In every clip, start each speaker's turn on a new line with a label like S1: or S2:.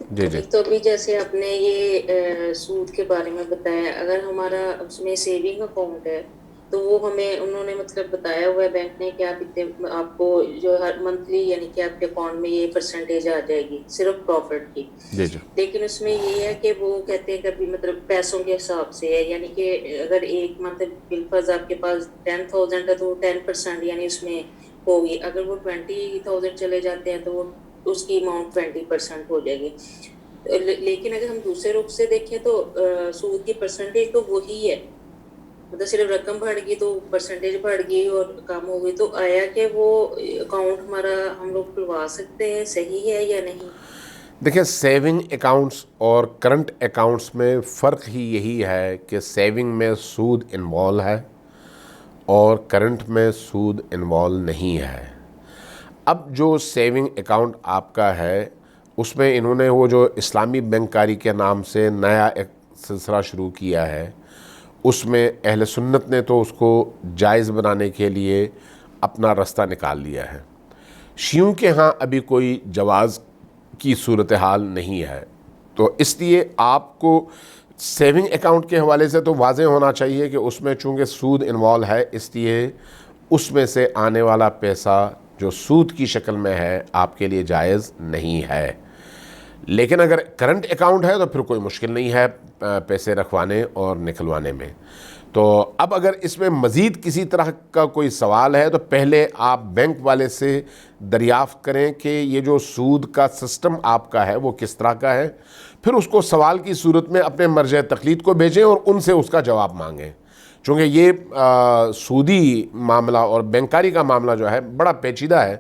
S1: جی جی
S2: تو ابھی جیسے آپ نے یہ سود کے بارے میں بتایا، اگر ہمارا اس میں سیونگ اکاؤنٹ ہے تو وہ ہمیں انہوں نے مطلب بتایا ہوا ہے بینک نے کہ آپ اتنے آپ کو جو ہر منتھلی یعنی کہ آپ کے اکاؤنٹ میں یہ پرسنٹیج آ جائے گی صرف پروفٹ کی،
S1: جی جی
S2: لیکن اس میں یہ ہے کہ وہ کہتے ہیں کبھی مطلب پیسوں کے حساب سے ہے، یعنی کہ اگر ایک منتھ بالفرض آپ کے پاس 10,000 ہے تو 10% یعنی اس میں ہوگی، اگر وہ 20,000 چلے جاتے ہیں تو وہ اس کی اماؤنٹ 20% ہو جائے گی۔ لیکن اگر ہم دوسرے رخ سے دیکھیں تو سود کی پرسنٹیج تو وہی ہے، مطلب صرف رقم بڑھ گئی تو پرسنٹیج بڑھ گئی اور کم ہو گئی، تو آیا کہ وہ اکاؤنٹ ہمارا ہم لوگ کھلوا سکتے ہیں، صحیح ہے یا نہیں؟
S1: دیکھیں، سیونگ اکاؤنٹس اور کرنٹ اکاؤنٹس میں فرق ہی یہی ہے کہ سیونگ میں سود انوالو ہے اور کرنٹ میں سود انوالو نہیں ہے۔ اب جو سیونگ اکاؤنٹ آپ کا ہے اس میں انہوں نے وہ جو اسلامی بینک کاری کے نام سے نیا ایک سلسلہ شروع کیا ہے، اس میں اہل سنت نے تو اس کو جائز بنانے کے لیے اپنا رستہ نکال لیا ہے۔ شیعوں کے ہاں ابھی کوئی جواز کی صورتحال نہیں ہے، تو اس لیے آپ کو سیونگ اکاؤنٹ کے حوالے سے تو واضح ہونا چاہیے کہ اس میں چونکہ سود انوالو ہے، اس لیے اس میں سے آنے والا پیسہ جو سود کی شکل میں ہے آپ کے لیے جائز نہیں ہے۔ لیکن اگر کرنٹ اکاؤنٹ ہے تو پھر کوئی مشکل نہیں ہے پیسے رکھوانے اور نکلوانے میں۔ تو اب اگر اس میں مزید کسی طرح کا کوئی سوال ہے تو پہلے آپ بینک والے سے دریافت کریں کہ یہ جو سود کا سسٹم آپ کا ہے وہ کس طرح کا ہے، پھر اس کو سوال کی صورت میں اپنے مرجع تقلید کو بھیجیں اور ان سے اس کا جواب مانگیں، چونکہ یہ سودی معاملہ اور بینکاری کا معاملہ جو ہے بڑا پیچیدہ ہے۔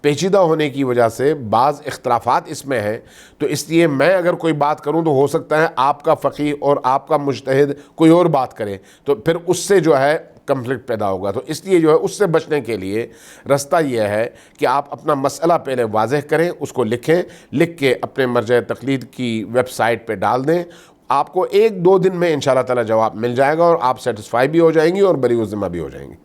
S1: پیچیدہ ہونے کی وجہ سے بعض اختلافات اس میں ہیں، تو اس لیے میں اگر کوئی بات کروں تو ہو سکتا ہے آپ کا فقیہ اور آپ کا مجتہد کوئی اور بات کرے، تو پھر اس سے جو ہے کنفلکٹ پیدا ہوگا۔ تو اس لیے جو ہے اس سے بچنے کے لیے رستہ یہ ہے کہ آپ اپنا مسئلہ پہلے واضح کریں، اس کو لکھیں، لکھ کے اپنے مرجع تقلید کی ویب سائٹ پہ ڈال دیں۔ آپ کو 1-2 دن میں انشاءاللہ تعالی جواب مل جائے گا اور آپ سیٹسفائی بھی ہو جائیں گی اور بری الذمہ بھی ہو جائیں گی۔